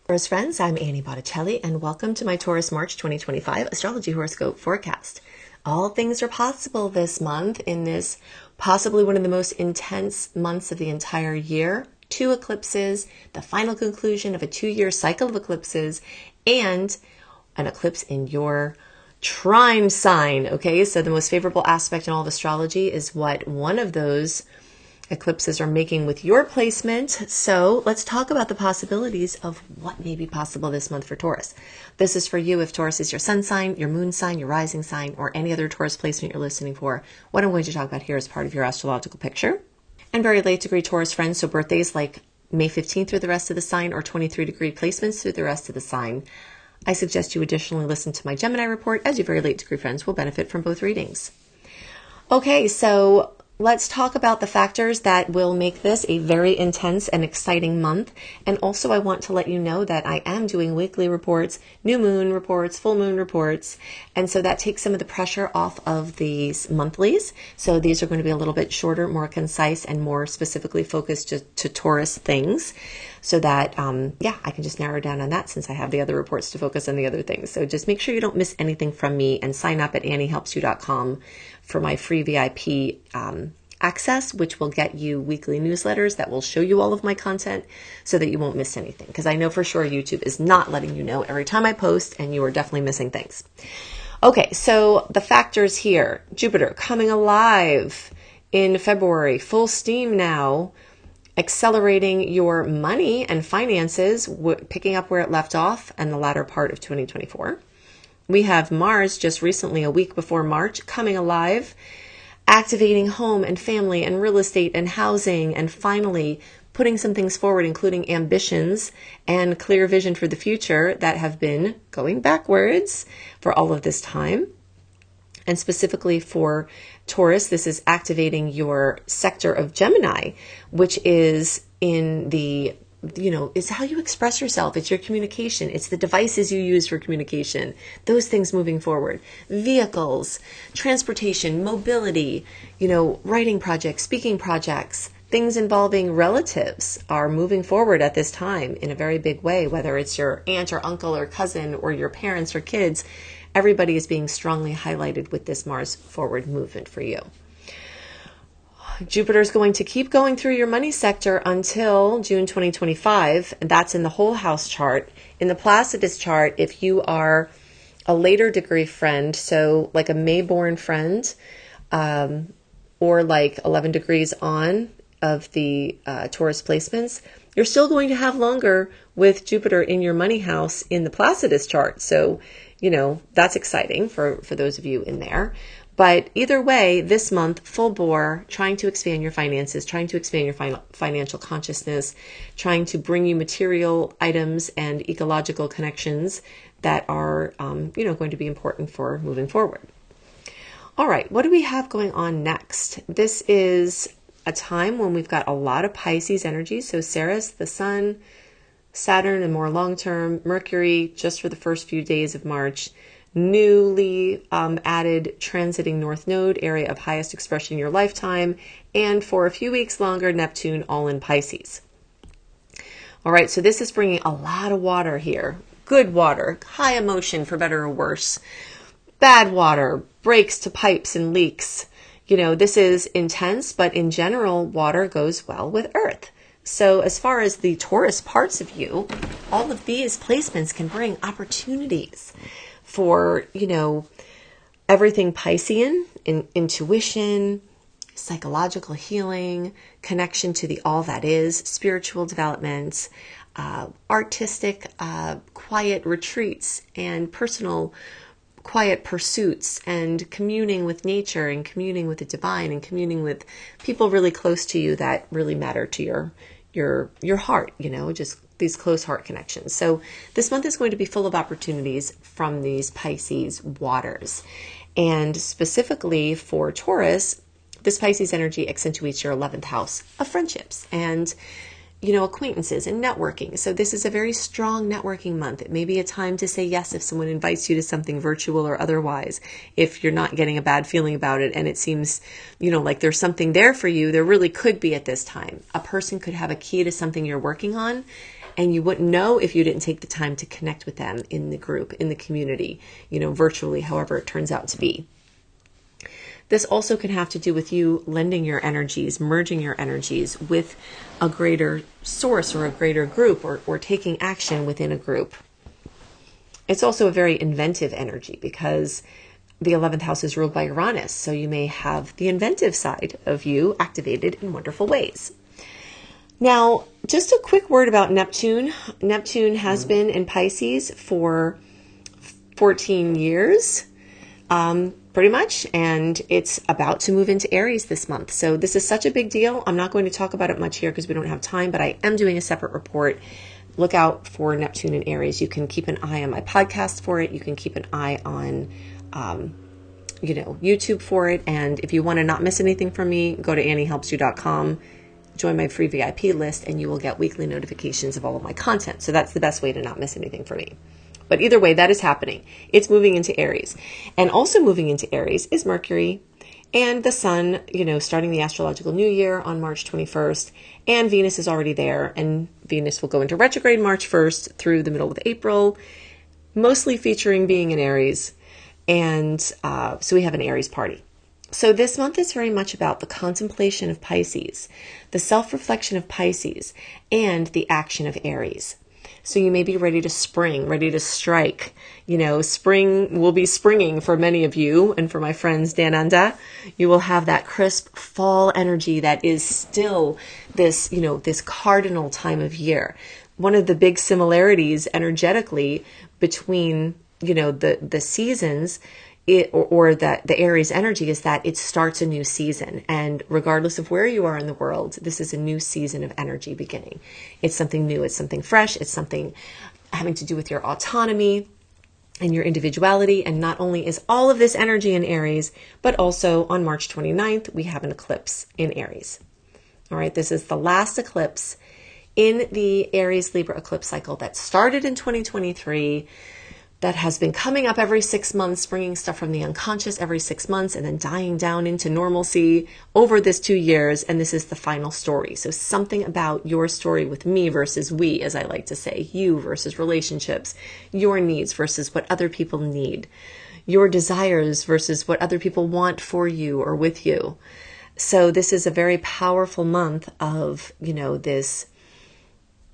Taurus friends, I'm Annie Botticelli, and welcome to my Taurus March 2025 Astrology Horoscope Forecast. All things are possible this month in this possibly one of the most intense months of the entire year. 2 eclipses, the final conclusion of a 2-year cycle of eclipses, and an eclipse in your trine sign. Okay, so the most favorable aspect in all of astrology is what one of those eclipses are making with your placement. So let's talk about the possibilities of what may be possible this month for Taurus. This is for you if Taurus is your sun sign, your moon sign, your rising sign, or any other Taurus placement you're listening for. What I'm going to talk about here is part of your astrological picture. And very late degree Taurus friends, so birthdays like May 15th through the rest of the sign or 23 degree placements through the rest of the sign. I suggest you additionally listen to my Gemini report, as your very late degree friends will benefit from both readings. Okay, so let's talk about the factors that will make this a very intense and exciting month. And also I want to let you know that I am doing weekly reports, new moon reports, full moon reports. And so that takes some of the pressure off of these monthlies. So these are going to be a little bit shorter, more concise, and more specifically focused to Taurus things. So that, I can just narrow down on that since I have the other reports to focus on the other things. So just make sure you don't miss anything from me and sign up at anniehelpsyou.com for my free VIP access, which will get you weekly newsletters that will show you all of my content so that you won't miss anything. Because I know for sure YouTube is not letting you know every time I post, and you are definitely missing things. Okay, so the factors here. Jupiter coming alive in February, full steam now, accelerating your money and finances, picking up where it left off in the latter part of 2024. We have Mars just recently, a week before March, coming alive, activating home and family and real estate and housing, and finally putting some things forward, including ambitions and clear vision for the future that have been going backwards for all of this time. And specifically for Taurus, this is activating your sector of Gemini, which is in the, it's how you express yourself. It's your communication. It's the devices you use for communication. Those things moving forward. Vehicles, transportation, mobility, writing projects, speaking projects, things involving relatives are moving forward at this time in a very big way, whether it's your aunt or uncle or cousin or your parents or kids. Everybody is being strongly highlighted with this Mars forward movement for you. Jupiter is going to keep going through your money sector until June 2025. And that's in the whole house chart. In the Placidus chart, if you are a later degree friend, so like a May-born friend, or like 11 degrees on of the Taurus placements, you're still going to have longer with Jupiter in your money house in the Placidus chart. So, that's exciting for those of you in there. But either way, this month, full bore, trying to expand your finances, trying to expand your financial consciousness, trying to bring you material items and ecological connections that are, going to be important for moving forward. All right, what do we have going on next? This is a time when we've got a lot of Pisces energy. So Ceres, the sun, Saturn, and more long-term, Mercury, just for the first few days of March, newly added transiting North Node, area of highest expression in your lifetime, and for a few weeks longer, Neptune, all in Pisces. All right, so this is bringing a lot of water here. Good water, high emotion for better or worse. Bad water, breaks to pipes and leaks. This is intense, but in general, water goes well with Earth. So as far as the Taurus parts of you, all of these placements can bring opportunities for, everything Piscean, intuition, psychological healing, connection to the all that is, spiritual development, artistic, quiet retreats, and personal quiet pursuits, and communing with nature, and communing with the divine, and communing with people really close to you that really matter to your heart, just these close heart connections. So this month is going to be full of opportunities from these Pisces waters. And specifically for Taurus, this Pisces energy accentuates your 11th house of friendships and acquaintances and networking. So this is a very strong networking month. It may be a time to say yes if someone invites you to something virtual or otherwise. If you're not getting a bad feeling about it and it seems, like there's something there for you, there really could be at this time. A person could have a key to something you're working on And you wouldn't know if you didn't take the time to connect with them in the group, in the community, virtually, however it turns out to be. This also can have to do with you lending your energies, merging your energies with a greater source or a greater group, or taking action within a group. It's also a very inventive energy because the 11th house is ruled by Uranus. So you may have the inventive side of you activated in wonderful ways. Now, just a quick word about Neptune. Neptune has been in Pisces for 14 years. Pretty much, and it's about to move into Aries this month. So this is such a big deal. I'm not going to talk about it much here because we don't have time, but I am doing a separate report. Look out for Neptune in Aries. You can keep an eye on my podcast for it. You can keep an eye on, YouTube for it. And if you want to not miss anything from me, go to anniehelpsyou.com, join my free VIP list, and you will get weekly notifications of all of my content. So that's the best way to not miss anything from me. But either way, that is happening. It's moving into Aries. And also moving into Aries is Mercury and the Sun, starting the astrological new year on March 21st. And Venus is already there. And Venus will go into retrograde March 1st through the middle of April, mostly featuring being in Aries. And so we have an Aries party. So this month is very much about the contemplation of Pisces, the self-reflection of Pisces, and the action of Aries. So you may be ready to spring, ready to strike. Spring will be springing for many of you. And for my friends, Dananda, you will have that crisp fall energy that is still this, this cardinal time of year. One of the big similarities energetically between, the seasons or that the Aries energy is that it starts a new season. And regardless of where you are in the world, this is a new season of energy beginning. It's something new. It's something fresh. It's something having to do with your autonomy and your individuality. And not only is all of this energy in Aries, but also on March 29th, we have an eclipse in Aries. All right. This is the last eclipse in the Aries Libra eclipse cycle that started in 2023. That has been coming up every 6 months, bringing stuff from the unconscious every 6 months, and then dying down into normalcy over this 2 years. And this is the final story. So something about your story with me versus we, as I like to say, you versus relationships, your needs versus what other people need, your desires versus what other people want for you or with you. So this is a very powerful month of,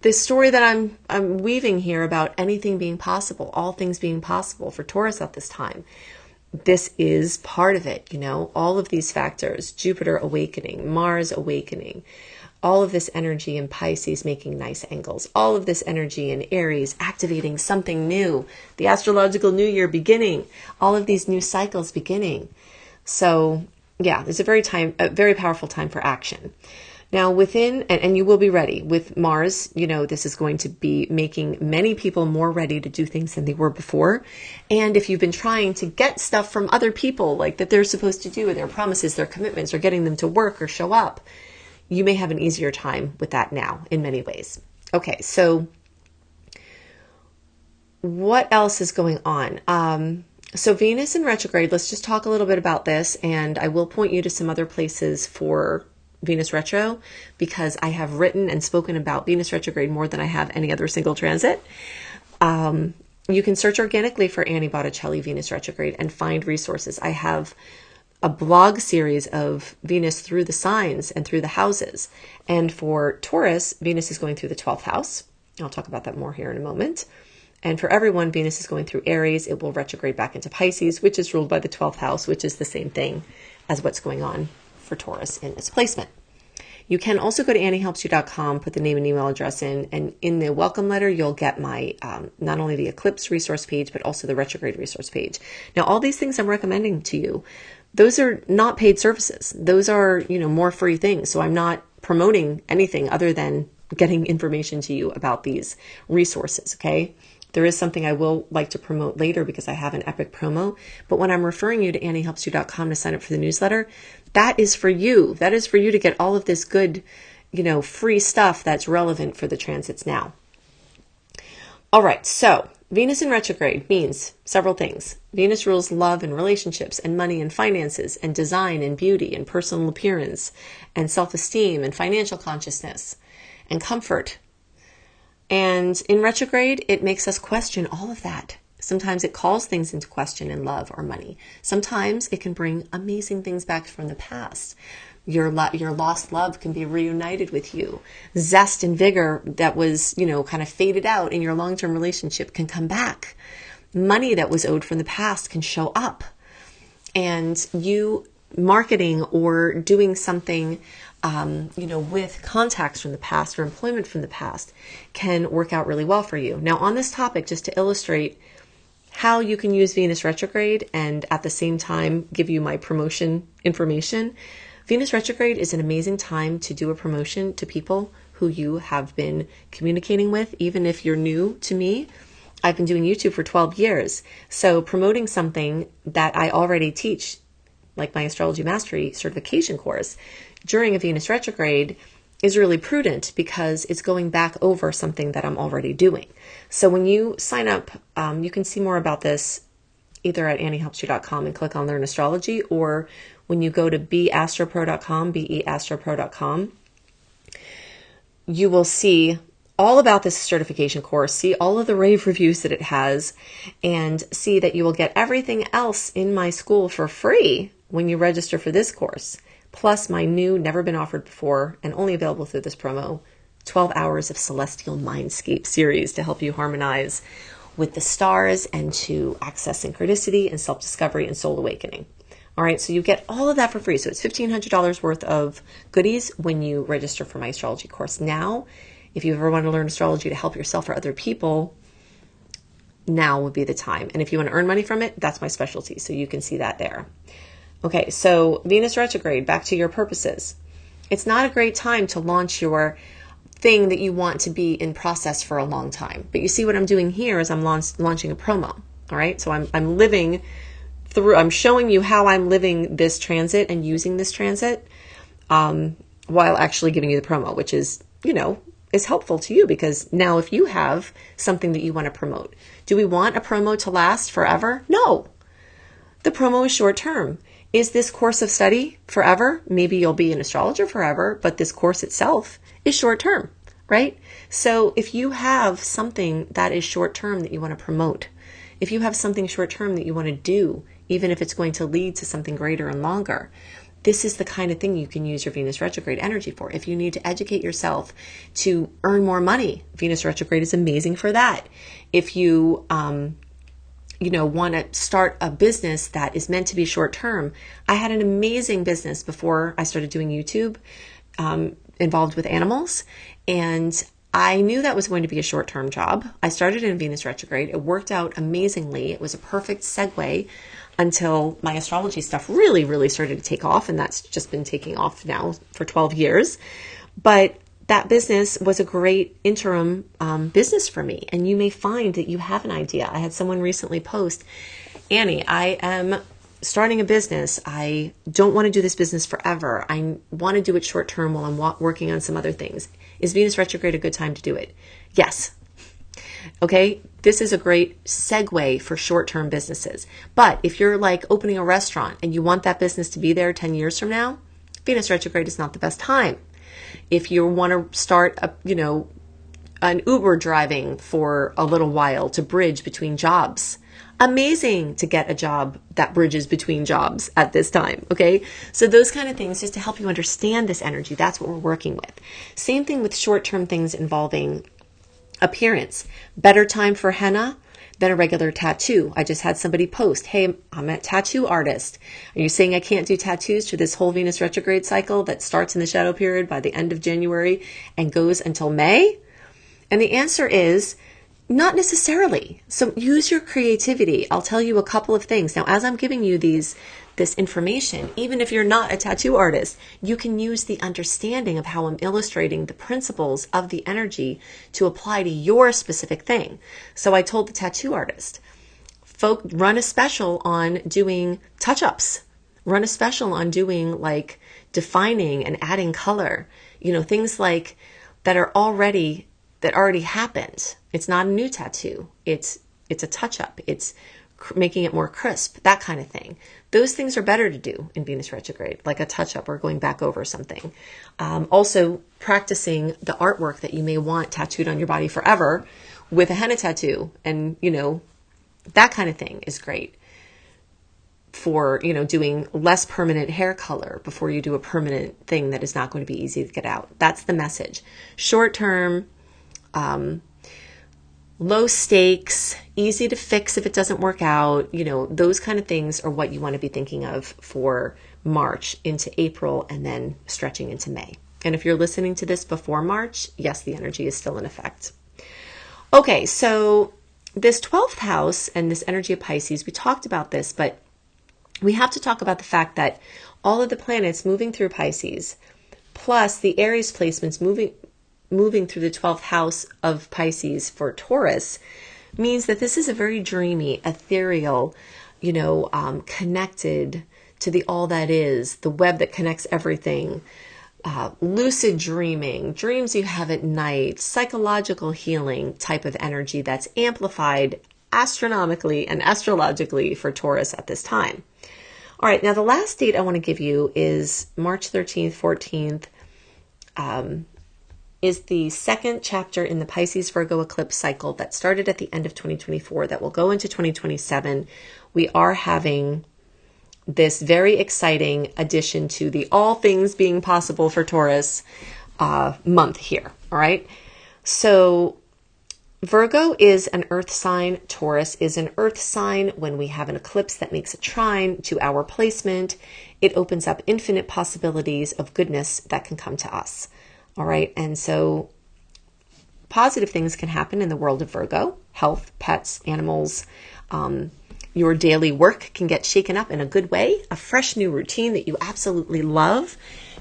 this story that I'm weaving here about anything being possible, all things being possible for Taurus at this time. This is part of it, all of these factors, Jupiter awakening, Mars awakening, all of this energy in Pisces making nice angles, all of this energy in Aries activating something new, the astrological new year beginning, all of these new cycles beginning. So yeah, it's a very powerful time for action. Now within, and you will be ready with Mars, this is going to be making many people more ready to do things than they were before. And if you've been trying to get stuff from other people, like that they're supposed to do, their promises, their commitments, or getting them to work or show up, you may have an easier time with that now in many ways. Okay, so what else is going on? So Venus in retrograde, let's just talk a little bit about this. And I will point you to some other places for Venus retro, because I have written and spoken about Venus retrograde more than I have any other single transit. You can search organically for Annie Botticelli Venus retrograde and find resources. I have a blog series of Venus through the signs and through the houses. And for Taurus, Venus is going through the 12th house. I'll talk about that more here in a moment. And for everyone, Venus is going through Aries. It will retrograde back into Pisces, which is ruled by the 12th house, which is the same thing as what's going on for Taurus in its placement. You can also go to anniehelpsyou.com, put the name and email address in, and in the welcome letter, you'll get my, not only the eclipse resource page, but also the retrograde resource page. Now, all these things I'm recommending to you, those are not paid services. Those are, more free things. So I'm not promoting anything other than getting information to you about these resources. Okay. There is something I will like to promote later because I have an epic promo. But when I'm referring you to anniehelpsyou.com to sign up for the newsletter, that is for you. That is for you to get all of this good, free stuff that's relevant for the transits now. All right. So Venus in retrograde means several things. Venus rules love and relationships and money and finances and design and beauty and personal appearance and self-esteem and financial consciousness and comfort And in retrograde, it makes us question all of that. Sometimes it calls things into question in love or money. Sometimes it can bring amazing things back from the past. Your lost love can be reunited with you. Zest and vigor that was, kind of faded out in your long-term relationship can come back. Money that was owed from the past can show up. And you marketing or doing something, with contacts from the past or employment from the past can work out really well for you. Now, on this topic, just to illustrate how you can use Venus retrograde and at the same time give you my promotion information, Venus retrograde is an amazing time to do a promotion to people who you have been communicating with. Even if you're new to me, I've been doing YouTube for 12 years. So promoting something that I already teach, like my Astrology Mastery certification course, during a Venus retrograde is really prudent because it's going back over something that I'm already doing. So when you sign up, you can see more about this either at anniehelpsyou.com and click on Learn Astrology, or when you go to beastropro.com, you will see all about this certification course, see all of the rave reviews that it has, and see that you will get everything else in my school for free when you register for this course, plus my new, never been offered before, and only available through this promo, 12 hours of Celestial Mindscape series to help you harmonize with the stars and to access synchronicity and self-discovery and soul awakening. All right, so you get all of that for free. So it's $1,500 worth of goodies when you register for my astrology course. Now, if you ever want to learn astrology to help yourself or other people, now would be the time. And if you want to earn money from it, that's my specialty. So you can see that there. Okay, so Venus retrograde, back to your purposes. It's not a great time to launch your thing that you want to be in process for a long time. But you see what I'm doing here is I'm launching a promo. All right, so I'm living through, I'm showing you how I'm living this transit and using this transit while actually giving you the promo, which is, is helpful to you because now if you have something that you want to promote, do we want a promo to last forever? No. The promo is short term. Is this course of study forever? Maybe you'll be an astrologer forever, but this course itself is short term, right? So if you have something that is short term that you want to promote, if you have something short term that you want to do, even if it's going to lead to something greater and longer, this is the kind of thing you can use your Venus retrograde energy for. If you need to educate yourself to earn more money, Venus retrograde is amazing for that. If you, want to start a business that is meant to be short term. I had an amazing business before I started doing YouTube, involved with animals, and I knew that was going to be a short-term job. I started in Venus retrograde. It worked out amazingly. It was a perfect segue until my astrology stuff really, really started to take off, and that's just been taking off now for 12 years. But that business was a great interim business for me, and you may find that you have an idea. I had someone recently post, Annie, I am starting a business. I don't want to do this business forever. I want to do it short term while I'm working on some other things. Is Venus retrograde a good time to do it? Yes. Okay, this is a great segue for short-term businesses. But if you're like opening a restaurant and you want that business to be there 10 years from now, Venus retrograde is not the best time. If you want to start an Uber driving for a little while to bridge between jobs, amazing to get a job that bridges between jobs at this time, okay? So those kind of things, just to help you understand this energy, that's what we're working with. Same thing with short-term things involving appearance. Better time for henna than a regular tattoo. I just had somebody post, hey, I'm a tattoo artist. Are you saying I can't do tattoos for this whole Venus retrograde cycle that starts in the shadow period by the end of January and goes until May? And the answer is, not necessarily. So use your creativity. I'll tell you a couple of things. Now, as I'm giving you this information, even if you're not a tattoo artist, you can use the understanding of how I'm illustrating the principles of the energy to apply to your specific thing. So I told the tattoo artist, run a special on doing touch-ups. Run a special on doing like defining and adding color. Things like that already happened. It's not a new tattoo. It's a touch-up. It's making it more crisp, that kind of thing. Those things are better to do in Venus retrograde, like a touch-up or going back over something. Also, practicing the artwork that you may want tattooed on your body forever with a henna tattoo, and, that kind of thing is great for, doing less permanent hair color before you do a permanent thing that is not going to be easy to get out. That's the message. Short term, low stakes, easy to fix if it doesn't work out, those kind of things are what you want to be thinking of for March into April and then stretching into May. And if you're listening to this before March, yes, the energy is still in effect. Okay, so this 12th house and this energy of Pisces, we talked about this, but we have to talk about the fact that all of the planets moving through Pisces, plus the Aries placements moving through the 12th house of Pisces for Taurus, means that this is a very dreamy, ethereal, connected to the all that is, the web that connects everything, lucid dreaming, dreams you have at night, psychological healing type of energy that's amplified astronomically and astrologically for Taurus at this time. All right, now the last date I want to give you is March 13th, 14th, is the second chapter in the Pisces Virgo eclipse cycle that started at the end of 2024 that will go into 2027. We are having this very exciting addition to the all things being possible for Taurus month here. All right. So Virgo is an earth sign. Taurus is an earth sign. When we have an eclipse that makes a trine to our placement, it opens up infinite possibilities of goodness that can come to us. All right. And so positive things can happen in the world of Virgo: health, pets, animals. Your daily work can get shaken up in a good way, a fresh new routine that you absolutely love.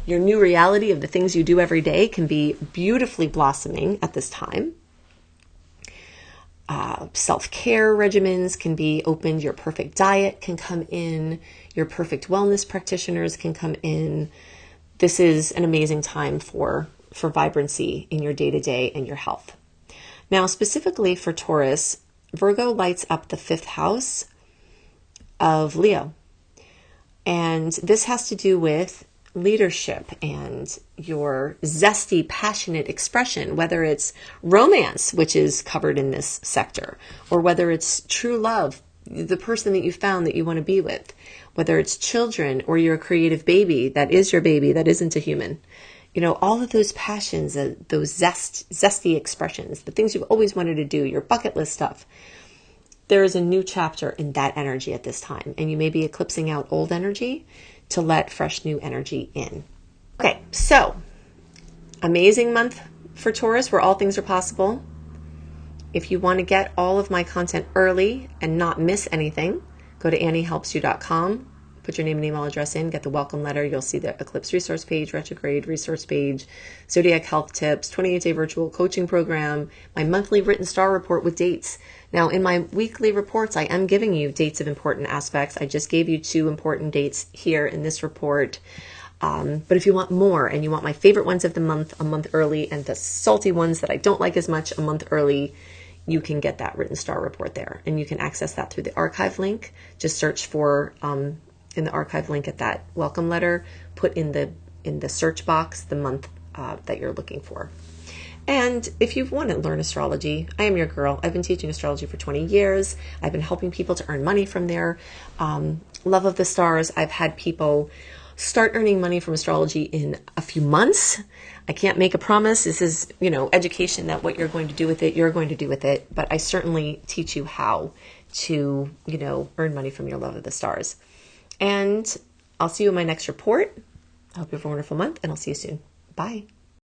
Your new reality of the things you do every day can be beautifully blossoming at this time. Self-care regimens can be opened. Your perfect diet can come in. Your perfect wellness practitioners can come in. This is an amazing time for vibrancy in your day-to-day and your health. Now, specifically for Taurus, Virgo lights up the 5th house of Leo. And this has to do with leadership and your zesty, passionate expression, whether it's romance, which is covered in this sector, or whether it's true love, the person that you found that you want to be with, whether it's children or your creative baby that is your baby that isn't a human. All of those passions, those zesty expressions, the things you've always wanted to do, your bucket list stuff. There is a new chapter in that energy at this time, and you may be eclipsing out old energy to let fresh new energy in. Okay, so amazing month for Taurus where all things are possible. If you want to get all of my content early and not miss anything, go to anniehelpsyou.com. Put your name and email address in, get the welcome letter. You'll see the eclipse resource page, retrograde resource page, zodiac health tips, 28-day virtual coaching program, my monthly written star report with dates. Now, in my weekly reports, I am giving you dates of important aspects. I just gave you 2 important dates here in this report. But if you want more and you want my favorite ones of the month a month early, and the salty ones that I don't like as much a month early, you can get that written star report there. And you can access that through the archive link. Just search for in the archive link at that welcome letter, put in the search box the month that you're looking for. And if you want to learn astrology, I am your girl. I've been teaching astrology for 20 years. I've been helping people to earn money from their love of the stars. I've had people start earning money from astrology in a few months. I can't make a promise. This is, education that what you're going to do with it, you're going to do with it. But I certainly teach you how to, earn money from your love of the stars. And I'll see you in my next report. I hope you have a wonderful month, and I'll see you soon. Bye.